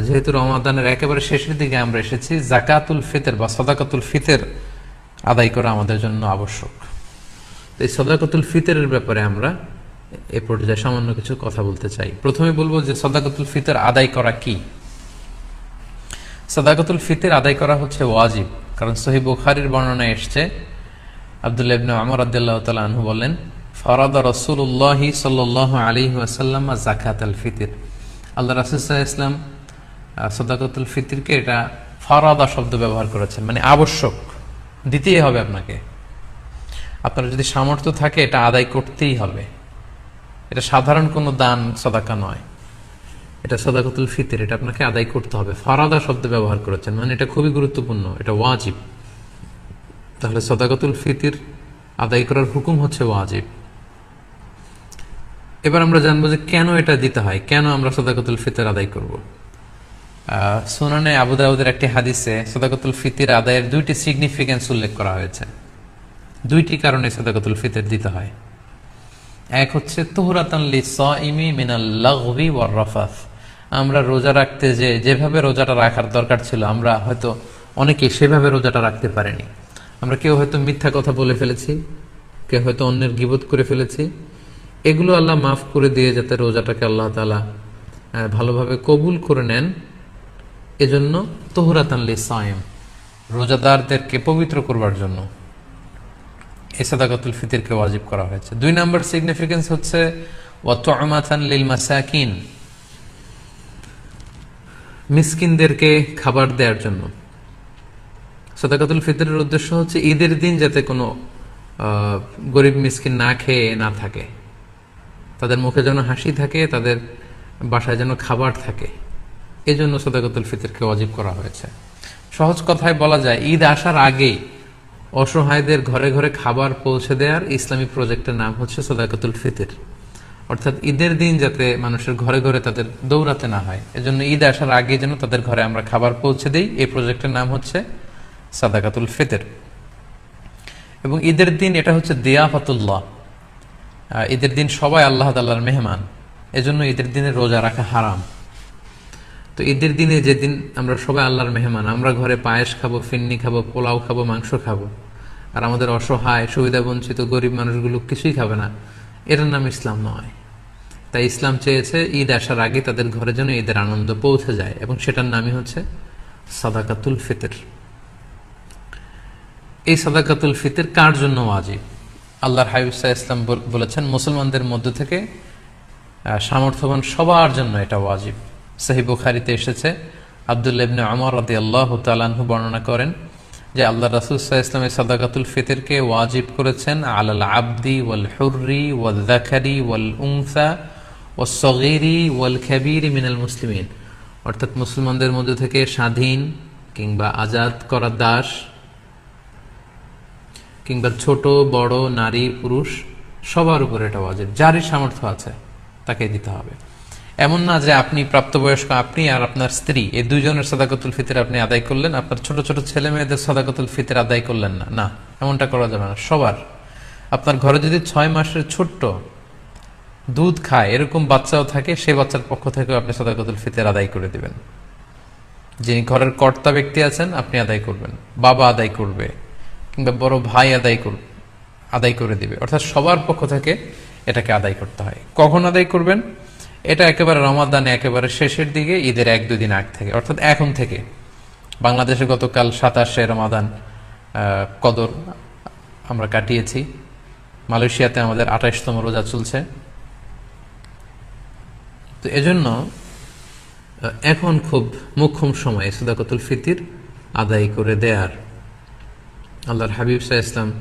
যেহেতু রমাদানের একেবারে শেষের দিকে আমরা এসেছি, জাকাতুল ফিতর বা সদাকাতুল ফিতর আদায় করা আমাদের জন্য আবশ্যক। এই সদাকাতুল ফিতরের ব্যাপারে আমরা এ পর্যায়ে সামান্য কিছু কথা বলতে চাই। প্রথমে বলবো যে সদাকাতুল ফিতর আদায় করা কি। সদাকাতুল ফিতর আদায় করা হচ্ছে ওয়াজিব, কারণ সহিহ বুখারীর বর্ণনায় এসেছে, আব্দুল্লাহ ইবনে ওমর রাদিয়াল্লাহু তাআলা আনহু বলেন, ফারাদা রাসূলুল্লাহ সাল্লাল্লাহু আলাইহি ওয়াসাল্লাম যাকাতাল ফিতর। আল্লাহ রাসূল সাল্লাল্লাহু আলাইহি ওয়াসাল্লাম সদাকাতুল ফিতরকে এটা ফারাদা শব্দ ব্যবহার করেছেন, মানে আবশ্যক, দিতেই হবে আপনাকে। আপনার যদি সামর্থ্য থাকে এটা আদায় করতেই হবে। এটা সাধারণ কোনো দান সদাকা নয়, এটা সদাকাতুল ফিতর, এটা আপনাকে আদায় করতে হবে। ফারাদা শব্দ ব্যবহার করেছেন, মানে এটা খুবই গুরুত্বপূর্ণ, এটা ওয়াজিব। তাহলে সদাকাতুল ফিতর আদায় করার হুকুম হচ্ছে ওয়াজিব। এবার আমরা জানবো যে কেন এটা দিতে হয়, কেন আমরা সদাকাতুল ফিতর আদায় করব। সুনানে আবু দাউদের একটি হাদিসে সদাকাতুল ফিতর আদায়ের দুইটি সিগনিফিকেন্স উল্লেখ করা হয়েছে। দুইটি কারণে সদাকাতুল ফিতর দিতে হয়। এক হচ্ছে তুহরাতান লিসাইমি মিনাল লাগবি ওয়ার রাফাস। আমরা রোজা রাখতে যেভাবে রোজাটা রাখার দরকার ছিল, আমরা হয়তো অনেকে সেভাবে রোজাটা রাখতে পারিনি। আমরা কেউ হয়তো মিথ্যা কথা বলে ফেলেছি, কেউ হয়তো অন্যের গীবত করে ফেলেছি। এগুলো আল্লাহ মাফ করে দিয়ে যাতে রোজাটাকে আল্লাহ তাআলা ভালোভাবে কবুল করে নেন, এজন্য তুহরাতান লিসাইম, রোজাদারদেরকে পবিত্র করবার জন্য এই সাদাকাতুল ফিতরকে ওয়াজিব করা হয়েছে। দুই নম্বর সিগনিফিকেন্স হচ্ছে ওয়া তু'মাতান লিল মাসাকিন, মিসকিনদেরকে খাবার দেওয়ার জন্য। সাদাকাতুল ফিতরের উদ্দেশ্য হচ্ছে ঈদের দিন যাতে কোনো গরিব মিসকিন না খেয়ে না থাকে, তাদের মুখে যেন হাসি থাকে, তাদের বাসায় যেন খাবার থাকে, এজন্য সাদাকাতুল ফিতরকে ওয়াজিব করা হয়েছে। সহজ কথায় বলা যায়, ঈদ আসার আগেই অসহায়দের ঘরে ঘরে খাবার পৌঁছে দেওয়ার ইসলামী প্রজেক্টের নাম হচ্ছে সাদাকাতুল ফিতর। অর্থাৎ ঈদের দিন যাতে মানুষের ঘরে ঘরে তাদের দৌড়াতে না হয়, এজন্য ঈদ আসার আগে যেন তাদের ঘরে আমরা খাবার পৌঁছে দিই, এই প্রজেক্টের নাম হচ্ছে সাদাকাতুল ফিতর। এবং ঈদের দিন এটা হচ্ছে দিয়াফাতুল্লাহ, ঈদের দিন সবাই আল্লাহ তাআলার মেহমান, এজন্য ঈদের দিনে রোজা রাখা হারাম। তো ঈদের দিনে যেদিন আমরা সবাই আল্লাহর মেহমান, আমরা ঘরে পায়েস খাবো, ফিন্নি খাবো, পোলাও খাবো, মাংস খাবো, আর আমাদের অসহায় সুবিধা বঞ্চিত গরিব মানুষগুলো কিছুই খাবে না, এটার নাম ইসলাম নয়। তাই ইসলাম চেয়েছে ঈদ আসার আগে তাদের ঘরে যেন ঈদের আনন্দ পৌঁছে যায়, এবং সেটার নামই হচ্ছে সাদাকাতুল ফিতর। এই সাদাকাতুল ফিতর কার জন্য ওয়াজিব? আল্লাহর হাবিব সাল্লাল্লাহু আলাইহি ওয়াসাল্লাম বলেছেন, মুসলমানদের মধ্য থেকে সামর্থ্যবান সবার জন্য এটা ওয়াজিব। সহিহ বুখারীতে এসেছে, আব্দুল্লাহ ইবনে ওমর রাদিয়াল্লাহু তাআলা আনহু বর্ণনা করেন যে আল্লাহ রাসূল সাল্লাল্লাহু আলাইহি ওয়াসাল্লাম সাদাকাতুল ফিতরকে ওয়াজিব করেছেন আলাল আবদি ওয়াল হুররি ওয়াল যাকারি ওয়াল উনসা ওয়াস সগীরি ওয়াল কাবীরি মিনাল মুসলিমিন। অর্থাৎ মুসলমানদের মধ্যে থেকে স্বাধীন কিংবা আজাদ করা দাস কিংবা ছোট বড় নারী পুরুষ সবার উপরে এটা ওয়াজিব। যারই সামর্থ্য আছে তাকে দিতে হবে। এমন না যে আপনি প্রাপ্তবয়স্ক, আপনি আর আপনার স্ত্রী, এই দুইজনের সাদাকাতুল ফিতর আপনি আদায় করলেন, আপনার ছোট ছোট ছেলে মেয়েদের সাদাকাতুল ফিতর আদায় করলেন না। না, এমনটা করা যাবে না। সবার, আপনার ঘরে যদি 6 মাসের ছোট্ট দুধ খায় এরকম বাচ্চাও থাকে, সেই বাচ্চার পক্ষ থেকেও আপনি সাদাকাতুল ফিতর আদায় করে দিবেন। যিনি ঘরের কর্তা ব্যক্তি আছেন আপনি আদায় করবেন, বাবা আদায় করবে, কিংবা বড় ভাই আদায় করে দিবে। অর্থাৎ সবার পক্ষ থেকে এটাকে আদায় করতে হয়। কখন আদায় করবেন? এটা একেবারে রমাদানে একেবারে শেষের দিকে, ঈদের 1-2 দিন আগ থেকে, অর্থাৎ এখন থেকে। বাংলাদেশে গতকাল 27শে রমাদান কদর আমরা কাটিয়েছি, মালয়েশিয়াতে আমাদের 28তম রোজা চলছে। তো এজন্য এখন খুব মোক্ষম সময় সাদাকাতুল ফিতর আদায় করে দেয়ার। আল্লাহর হাবিব সাল্লাল্লাহু আলাইহি ওয়াসাল্লাম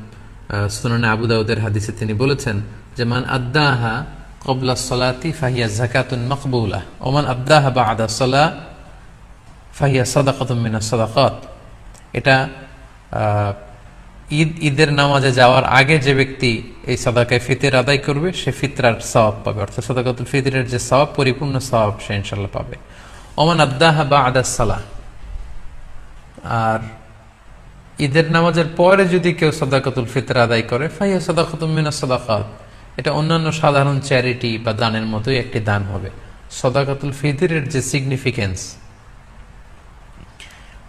সুনানে আবু দাউদের হাদিসে তিনি বলেছেন যে মান আদ্দাহা ক্বাবলা সলাতি ফাহিয়া যাকাতুন মাকবুলা ওয়া মান আদ্দাহা বা'দা সলাহ ফাহিয়া সাদাকাতুন মিনাস সাদাকাত। এটা ঈদের নামাজে যাওয়ার আগে যে ব্যক্তি এই সাদাকায়ে ফিতর আদায় করবে সে ফিতরার সওয়াব পাবে, অর্থাৎ সাদাকাতুল ফিতরের যে সওয়াব, পরিপূর্ণ সওয়াব সে ইনশাআল্লাহ পাবে। ওয়া মান আদ্দাহা বা'দা সালাহ, আর ঈদের নামাজের পরে যদি কেউ সাদাকাতুল ফিতর আদায় করে ফাহিয়া সাদাকাতুন মিনাস সাদাকাত, এটা অন্যান্য সাধারণ চ্যারিটি বা দানের মতোই একটি দান হবে। সাদাকাতুল ফিতরের যে সিগনিফিকেন্স,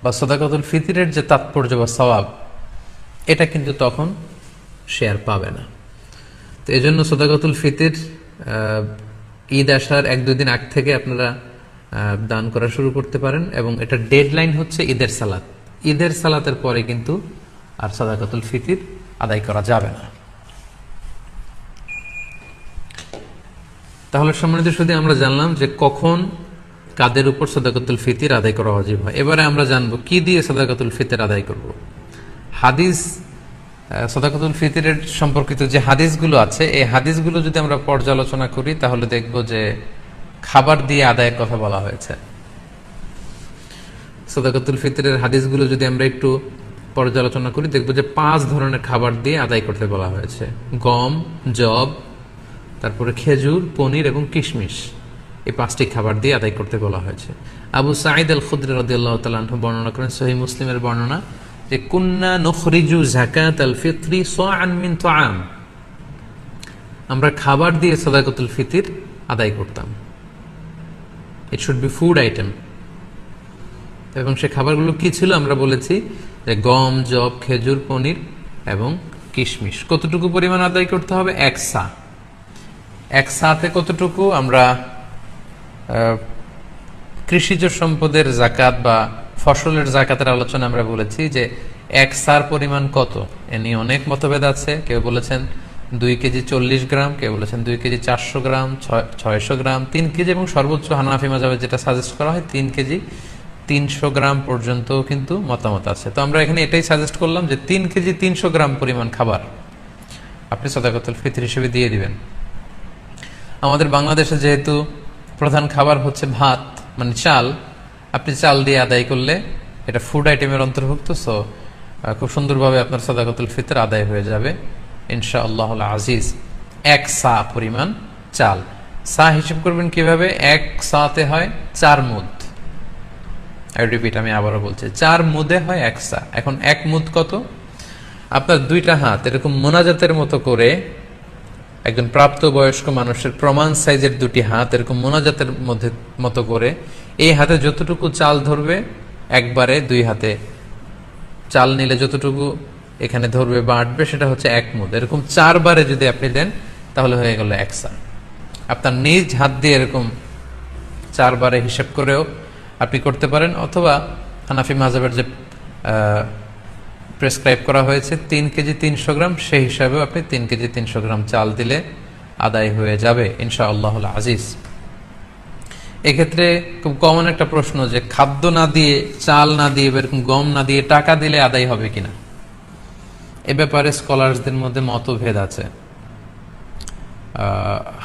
বা সাদাকাতুল ফিতরের যে তাৎপর্য বা সওয়াব, এটা কিন্তু তখন সে আর পাবে না। তো এই জন্য সাদাকাতুল ফিতর ঈদ আসার 1-2 দিন আগ থেকে আপনারা দান করা শুরু করতে পারেন, এবং এটা ডেডলাইন হচ্ছে ঈদের সালাত। ঈদের সালাতের পরে কিন্তু আর সাদাকাতুল ফিতর আদায় করা যাবে না। তাহলে সম্মানিত শুধু আমরা জানলাম যে কখন কাদের উপর সাদাকাতুল ফিতর আদায় করা ওয়াজিব হয়। এবারে আমরা জানবো কি দিয়ে সাদাকাতুল ফিতর আদায় করব। হাদিস, সাদাকাতুল ফিতরের সম্পর্কিত যে হাদিসগুলো আছে, এই হাদিসগুলো যদি আমরা পর্যালোচনা করি তাহলে দেখব যে খাবার দিয়ে আদায়ের কথা বলা হয়েছে। সাদাকাতুল ফিতরের হাদিসগুলো যদি আমরা একটু পর্যালোচনা করি দেখব যে 5 ধরনের খাবার দিয়ে আদায় করতে বলা হয়েছে। গম, জব, তারপরে খেজুর, পনির এবং কিশমিশ, এই 5টি খাবার দিয়ে আদায় করতে বলা হয়েছে। আবু সাঈদ আল খুদরি রাদিয়াল্লাহু তাআলা আনহু বর্ণনা করেন, সহিহ মুসলিমের বর্ণনা, যে কুন্না নুখরিজু যাকাত আল ফিতরি সাআন মিন তুআম, আমরা খাবার দিয়ে সাদাকাতুল ফিতর আদায় করতাম। It should be food item. এবং সে খাবারগুলো কি ছিল আমরা বলেছি যে গম, জব, খেজুর, পনির এবং কিশমিশ। কতটুকু পরিমাণ আদায় করতে হবে? 1 সা। 1 সাতে কতটুকু? আমরা কৃষিজ সম্পদের জাকাত বা ফসলের জাকাতের আলোচনা আমরা বলেছি যে 1 সার পরিমাণ কত, এ নিয়ে অনেক মতভেদ আছে। কেউ বলেছেন 2 কেজি 40 গ্রাম, কেউ বলেছেন 2 কেজি 400 গ্রাম, 600 গ্রাম, 3 কেজি, এবং সর্বোচ্চ হানাফি মাযহাবে যেটা সাজেস্ট করা হয় 3 কেজি 300 গ্রাম পর্যন্ত কিন্তু মতামত আছে। তো আমরা এখানে এটাই সাজেস্ট করলাম যে 3 কেজি 300 গ্রাম পরিমাণ খাবার আপনি সাদাকাতুল ফিতর হিসেবে দিয়ে দিবেন। আমাদের বাংলাদেশে যেহেতু প্রধান খাবার হচ্ছে ভাত, মানে চাল, আপনি চাল দিয়ে আদায় করলে এটা ফুড আইটেমের অন্তর্ভুক্ত। সো খুব সুন্দরভাবে আপনার সাদাকাতুল ফিতর আদায় হয়ে যাবে ইনশাআল্লাহুল আজিজ। 1 সা পরিমাণ চাল। সা হিসেব করবেন কিভাবে? 1 সাতে হয় 4 মুদ। আমি আবারও বলছি, 4 মুদে হয় 1 সা। এখন 1 মুদ কত? আপনার 2টা হাত এরকম মোনাজাতের মতো করে, একজন প্রাপ্ত বয়স্ক মানুষের প্রমাণ সাইজের 2টি হাত এরকম মোনাজাতের মতো করে, এই হাতে যতটুকু চাল ধরবে একবারে 2 হাতে চাল নিলে যতটুকু এখানে ধরবে বা আটবে সেটা হচ্ছে 1 মুদ। এরকম 4 বারে যদি আপনি দেন তাহলে হয়ে গেল 1 সা। আপনার নিজ হাত দিয়ে এরকম 4 বারে হিসাব করেও আপনি করতে পারেন, অথবা হানাফি মাযহাবের যে প্রেসক্রাইব করা হয়েছে 3 কেজি 300 গ্রাম, সেই হিসাবেও আপনি 3 কেজি 300 গ্রাম চাল দিলে আদায় হয়ে যাবে ইনশাআল্লাহুল আজিজ। এক্ষেত্রে খুব কমন একটা প্রশ্ন যে খাদ্য না দিয়ে, চাল না দিয়ে, এরকম গম না দিয়ে টাকা দিলে আদায় হবে কিনা। এ ব্যাপারে স্কলারদের মধ্যে মতভেদ আছে।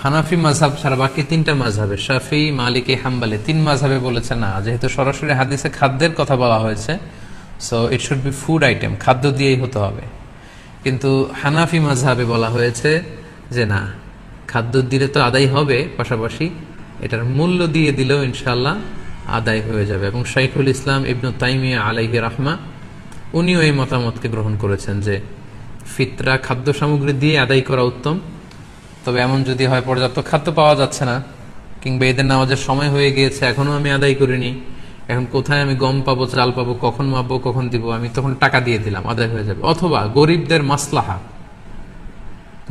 হানাফি মাযহাব ছাড়া বাকি 3টা মাযহাবে, শাফিঈ, মালিকি, হাম্বলি, 3 মাযহাবে বলেছে না, যেহেতু সরাসরি হাদিসে খাদ্যের কথা বলা হয়েছে, so it should be food item, খাদ্য দিয়েই হতে হবে। কিন্তু হানাফি মাযহাবে বলা হয়েছে যে না, খাদ্য দিলে তো আদায় হবে, পাশাপাশি এটার মূল্য দিয়ে দিলেও ইনশাআল্লাহ আদায় হয়ে যাবে। এবং শাইখুল ইসলাম ইবনু তাইমিয়া আলাইহি রাহমা উনিও এই মতামতকে গ্রহণ করেছেন যে ফিতরা খাদ্য সামগ্রী দিয়ে আদায় করা উত্তম। তবে এমন যদি হয় পর্যাপ্ত খাদ্য পাওয়া যাচ্ছে না, কিংবা ঈদের নামাজের সময় হয়ে গিয়েছে এখনো আমি আদায় করিনি, এখন কোথায় আমি গম পাবো, চাল পাবো, কখন মাপবো, কখন দিব, আমি তখন টাকা দিয়ে দিলাম, আদায় হয়ে যাবে। অথবা গরিবদের মাসলাহা,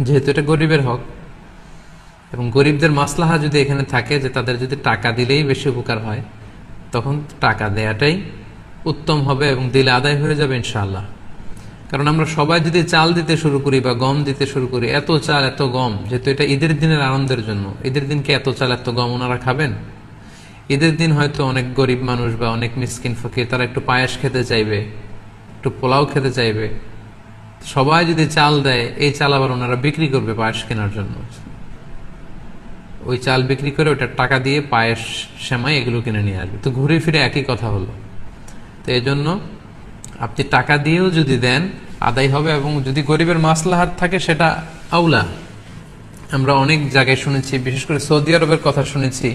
যেহেতু এটা গরিবের হক, এবং গরিবদের মাসলাহা যদি এখানে থাকে যে তাদের যদি টাকা দিলেই বেশি উপকার হয়, তখন টাকা দেয়াটাই উত্তম হবে এবং দিলে আদায় হয়ে যাবে ইনশাআল্লাহ। কারণ আমরা সবাই যদি চাল দিতে শুরু করি বা গম দিতে শুরু করি, এত চাল এত গম, যেহেতু এটা ঈদের দিনের আনন্দের জন্য, ঈদের দিনকে এত চাল এত গম ওনারা খাবেন? ঈদের দিন হয়তো অনেক গরিব মানুষ বা অনেক মিসকিন ফকির তারা একটু পায়েস খেতে চাইবে, একটু পোলাও খেতে চাইবে। সবাই যদি চাল দেয়, এই চাল আবার ওনারা বিক্রি করবে পায়েস কেনার জন্য, ওই চাল বিক্রি করে ওটার টাকা দিয়ে পায়েস, সেমাই এগুলো কিনে নিয়ে আসবে। তো ঘুরে ফিরে একই কথা হলো। তো এই জন্য আপনি টাকা দিয়েও যদি দেন আদায় হবে, এবং যদি গরিবের মাসলাহাত থাকে সেটা আউলা। আমরা অনেক জায়গায় শুনেছি, বিশেষ করে সৌদি আরবের কথা শুনেছি,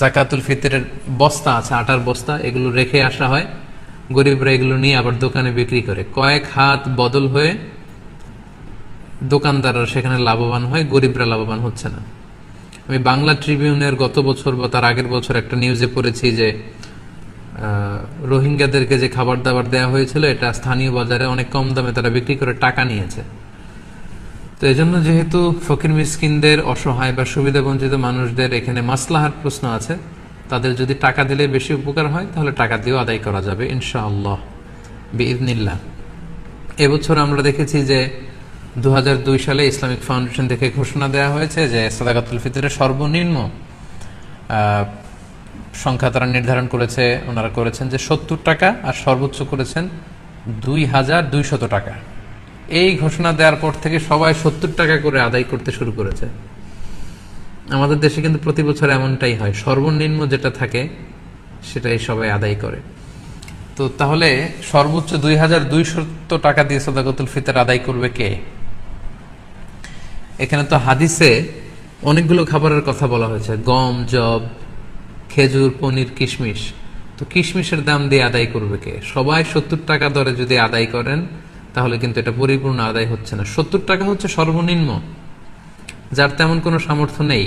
জাকাতুল ফিতরের বস্তা আছে, আটার বস্তা, এগুলো রেখে আসা হয়, গরিবরা এগুলো নিয়ে আবার দোকানে বিক্রি করে, কয়েক হাত বদল হয়ে দোকানদাররা সেখানে লাভবান হয়, গরিবরা লাভবান হচ্ছে না। আমি বাংলা ট্রিবিউনের গত বছর বা তার আগের বছর একটা নিউজে পড়েছি যে রোহিঙ্গাদেরকে যে খাবার দাবার দেওয়া হয়েছিল এটা স্থানীয় বাজারে অনেক কম দামে তারা বিক্রি করে টাকা নিয়েছে। তো এজন্য যেহেতু ফকির মিসকিনদের, অসহায় বা সুবিধা বঞ্চিত মানুষদের এখানে মাসলাহার প্রশ্ন আছে, তাদের যদি টাকা দিলে বেশি উপকার হয় তাহলে টাকা দিয়েও আদায় করা যাবে ইনশাআল্লাহ বিইذনিল্লাহ। এবছর আমরা দেখেছি যে 2002 সালে ইসলামিক ফাউন্ডেশন থেকে ঘোষণা দেওয়া হয়েছে যে সাদাকাতুল ফিতরের সর্বনিম্ন সংখ্যা তারা নির্ধারণ করেছে, ওনারা করেছেন যে 70 টাকা, আর সর্বোচ্চ করেছেন 2200 টাকা। এই ঘোষণা দেওয়ার পর থেকে সবাই 70 টাকা করে আদায় করতে শুরু করেছে। আমাদের দেশে কিন্তু প্রতি বছর এমনটাই হয়, সর্বনিম্ন যেটা থাকে সেটাই সবাই আদায় করে। তো তাহলে সর্বোচ্চ 2200 টাকা দিয়ে সাদাকাতুল ফিতর আদায় করবে কে? এখানে তো হাদিসে অনেকগুলো খাবারের কথা বলা হয়েছে, গম, জব, খেজুর, পনির, কিশমিশ। তো কিশমিশের দাম দিয়ে আদায় করবে কে? সবাই 70 টাকা দরে যদি আদায় করেন তাহলে কিন্তু এটা পরিপূর্ণ আদায় হচ্ছে না। 70 টাকা হচ্ছে সর্বনিম্ন। যার তেমন কোনো সামর্থ্য নেই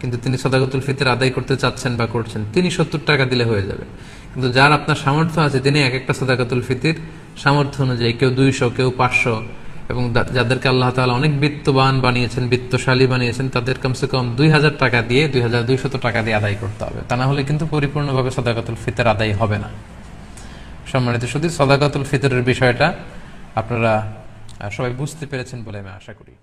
কিন্তু তিনি সাদাকাতুল ফিতর আদায় করতে চাচ্ছেন বা করছেন, তিনি 70 টাকা দিলে হয়ে যাবে। কিন্তু যার আপনার সামর্থ্য আছে তিনি এক একটা সাদাকাতুল ফিতর সামর্থ্য অনুযায়ী, কেউ 200, কেউ 500, এবং যাদেরকে আল্লাহ তাআলা অনেক বিত্তবান বানিয়েছেন, বিত্তশালী বানিয়েছেন, তাদের কমসে কম 2000 টাকা দিয়ে, 2200 টাকা দিয়ে আদায় করতে হবে। তা না হলে কিন্তু পরিপূর্ণভাবে সাদাকাতুল ফিতর আদায় হবে না। সম্মানিত শুধু সাদাকাতুল ফিতরের বিষয়টা আপনারা সবাই বুঝতে পেরেছেন বলে আমি আশা করি।